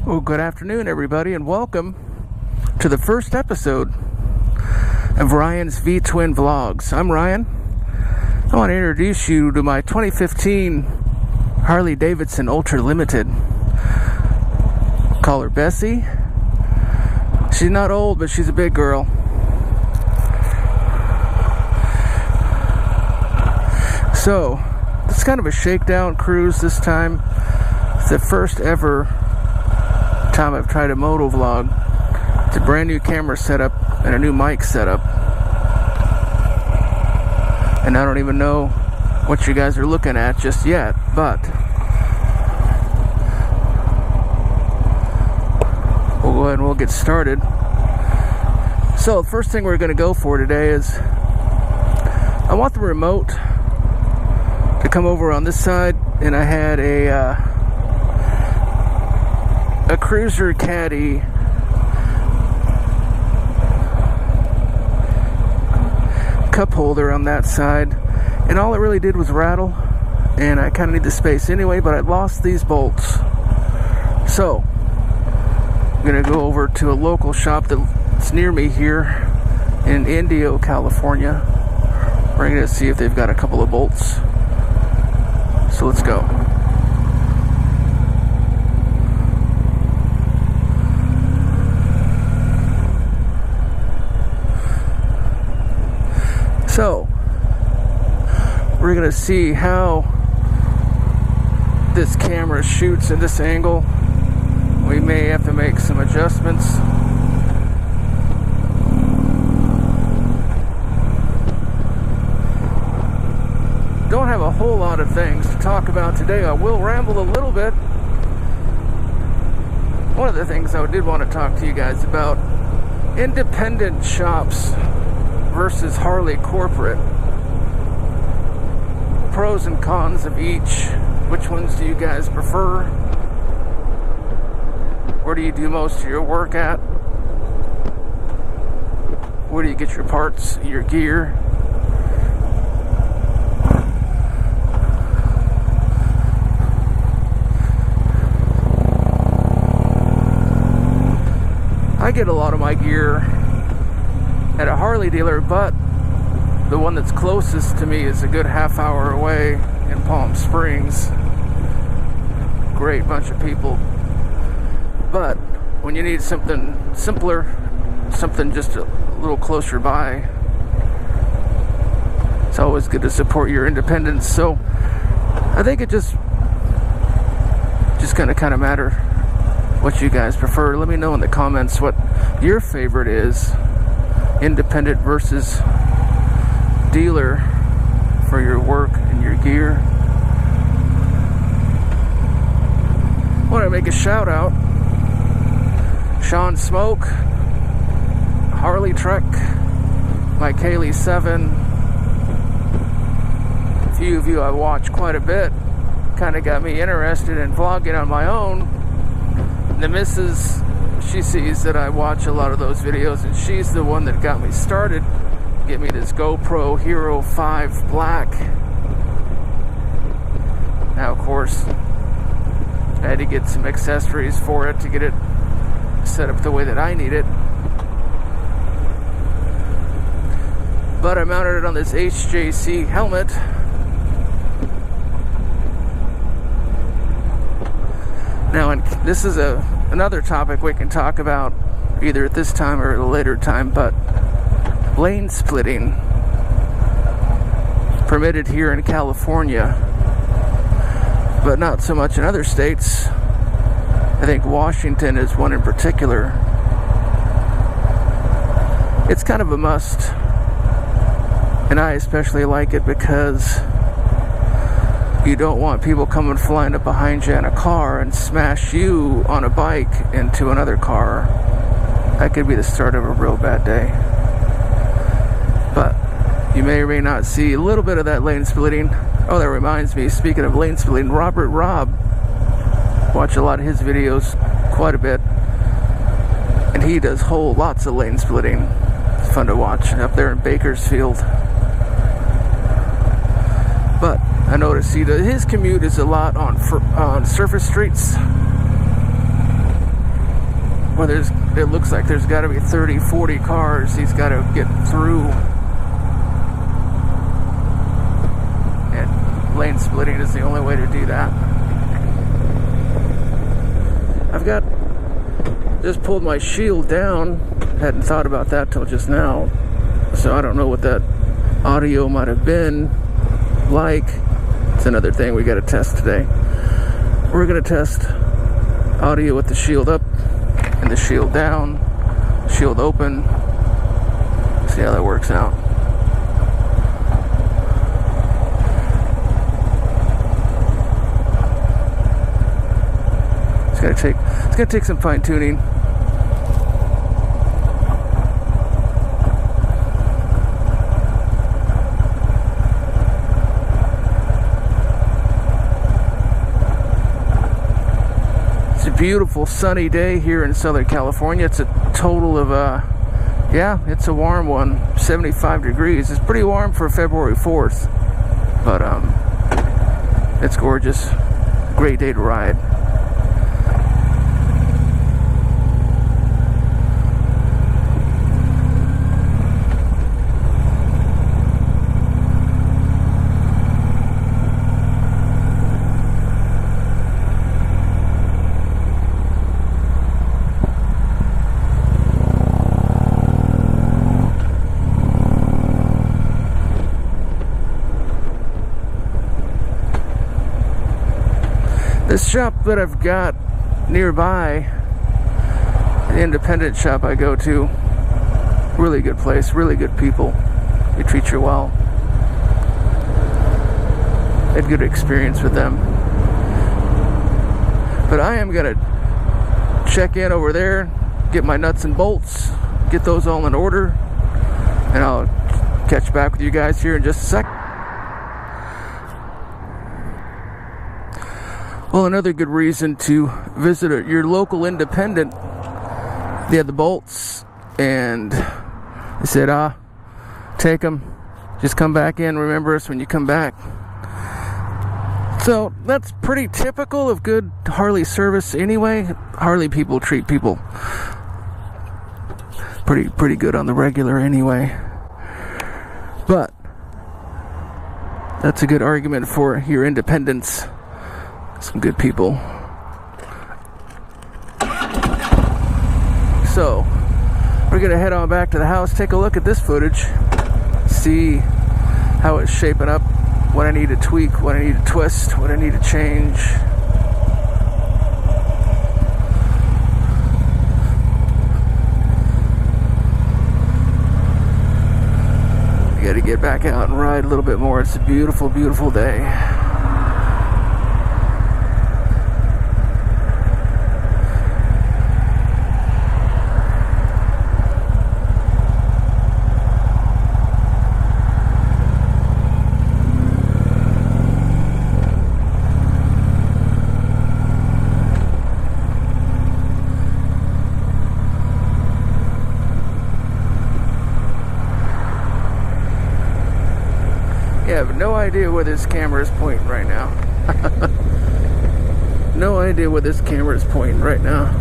Well, good afternoon, everybody, and welcome to the first episode of Ryan's V-Twin Vlogs. I'm Ryan. I want to introduce you to my 2015 Harley-Davidson Ultra Limited. Call her Bessie. She's not old, but she's a big girl. So, it's kind of a shakedown cruise this time. It's the first ever time I've tried a moto vlog. It's a brand new camera setup and a new mic setup, and I don't even know what you guys are looking at just yet, but we'll go ahead and we'll get started. So the first thing we're going to go for today is I want the remote to come over on this side, and I had a Cruiser Caddy cup holder on that side, and all it really did was rattle, and I kind of need the space anyway, but I lost these bolts. So I'm gonna go over to a local shop that's near me here in Indio, California. We're gonna see if they've got a couple of bolts. So let's go. So, we're going to see how this camera shoots at this angle. We may have to make some adjustments. Don't have a whole lot of things to talk about today. I will ramble a little bit. One of the things I did want to talk to you guys about, independent shops versus Harley corporate. Pros and cons of each. Which ones do you guys prefer? Where do you do most of your work at? Where do you get your parts, your gear? I get a lot of my gear at a Harley dealer, but the one that's closest to me is a good half hour away in Palm Springs. Great bunch of people. But when you need something simpler, something just a little closer by, it's always good to support your independence. So I think it just gonna kind of matter what you guys prefer. Let me know in the comments what your favorite is. Independent versus dealer for your work and your gear. I want to make a shout out. Sean Smoke, Harley Trek, my Kaylee 7. A few of you I watch quite a bit. Kind of got me interested in vlogging on my own. The missus, she sees that I watch a lot of those videos, and she's the one that got me started. Get me this GoPro Hero 5 Black. Now, of course, I had to get some accessories for it to get it set up the way that I need it. But I mounted it on this HJC helmet. Now, and this is another topic we can talk about either at this time or at a later time, but lane splitting permitted here in California, but not so much in other states. I think Washington is one in particular. It's kind of a must, and I especially like it because you don't want people coming flying up behind you in a car and smash you on a bike into another car. That could be the start of a real bad day. But you may or may not see a little bit of that lane splitting. Oh, that reminds me, speaking of lane splitting, Robert Robb, watch a lot of his videos quite a bit, and he does lots of lane splitting. It's fun to watch up there in Bakersfield. But I noticed his commute is a lot on surface streets. Well, it looks like there's got to be 30, 40 cars he's got to get through. And lane splitting is the only way to do that. I've just pulled my shield down. Hadn't thought about that till just now. So I don't know what that audio might have been like. It's another thing we got to test today. We're going to test audio with the shield up and the shield down, shield open. See how that works out. It's gonna take some fine tuning. Beautiful sunny day here in Southern California. It's a total of it's a warm one, 75 degrees. It's pretty warm for February 4th, but it's gorgeous. Great day to ride. This shop that I've got nearby, the independent shop I go to, really good place, really good people. They treat you well. I had good experience with them. But I am gonna check in over there, get my nuts and bolts, get those all in order, and I'll catch back with you guys here in just a sec. Well, another good reason to visit your local independent. They had the bolts, and they said, take them. Just come back in. Remember us when you come back. So that's pretty typical of good Harley service anyway. Harley people treat people pretty good on the regular anyway. But that's a good argument for your independence. Some good people. So we're gonna head on back to the house, take a look at this footage, see how it's shaping up, what I need to tweak, what I need to twist, what I need to change. We gotta get back out and ride a little bit more. It's a beautiful, beautiful day. I have no idea where this camera is pointing right now. No idea where this camera is pointing right now.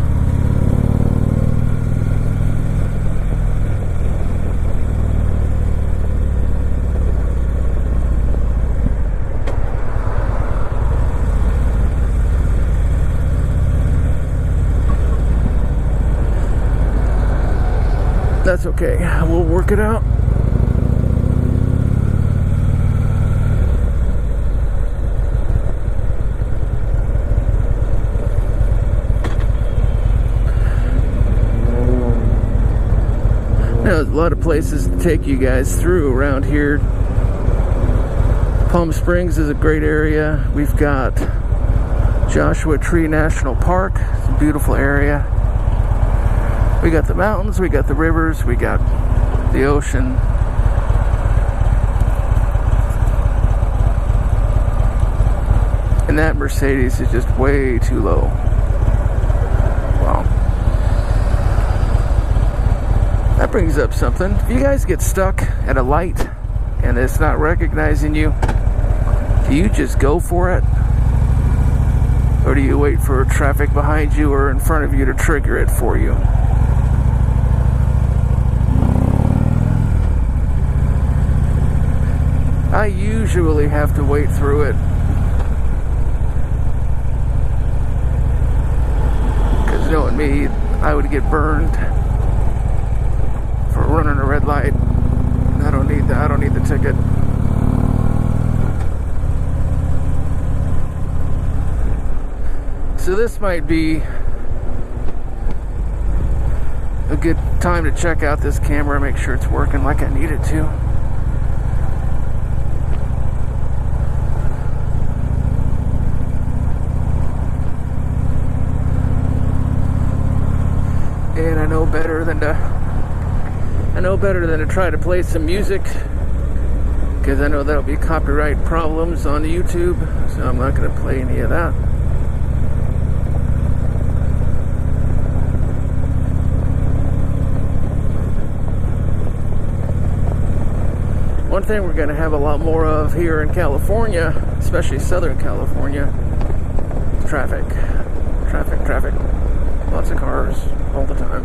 That's okay. We'll work it out. Now, there's a lot of places to take you guys through around here. Palm Springs is a great area. We've got Joshua Tree National Park. It's a beautiful area. We got the mountains, we got the rivers, we got the ocean. And that Mercedes is just way too low. Wow. That brings up something. If you guys get stuck at a light and it's not recognizing you, do you just go for it? Or do you wait for traffic behind you or in front of you to trigger it for you? I usually have to wait through it. Because knowing me, I would get burned for running a red light. I don't need that. I don't need the ticket. So this might be a good time to check out this camera, make sure it's working like I need it to. And I know better than to try to play some music, because I know there'll be copyright problems on YouTube, so I'm not going to play any of that. One thing we're going to have a lot more of here in California, especially Southern California, traffic. Traffic. Lots of cars all the time.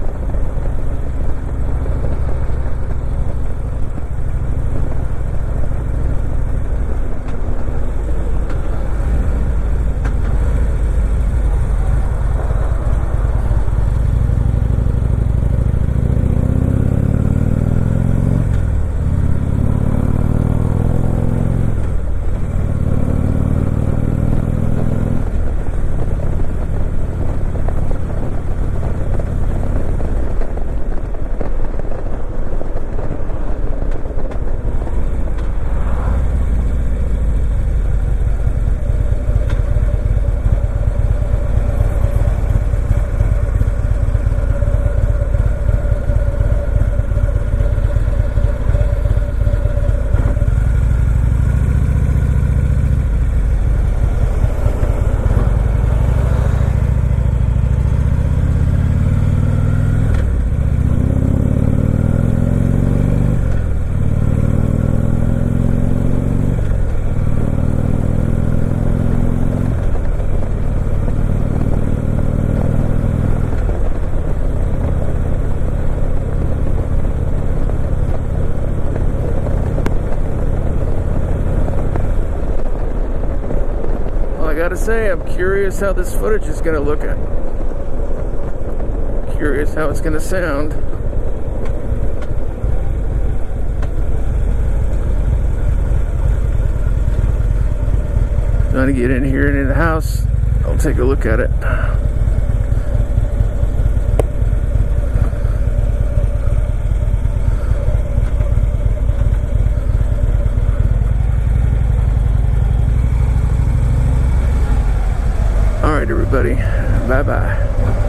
Gotta say, I'm curious how this footage is gonna look at. Curious how it's gonna sound. Trying to get in here and in the house. I'll take a look at it. Alright everybody, bye-bye.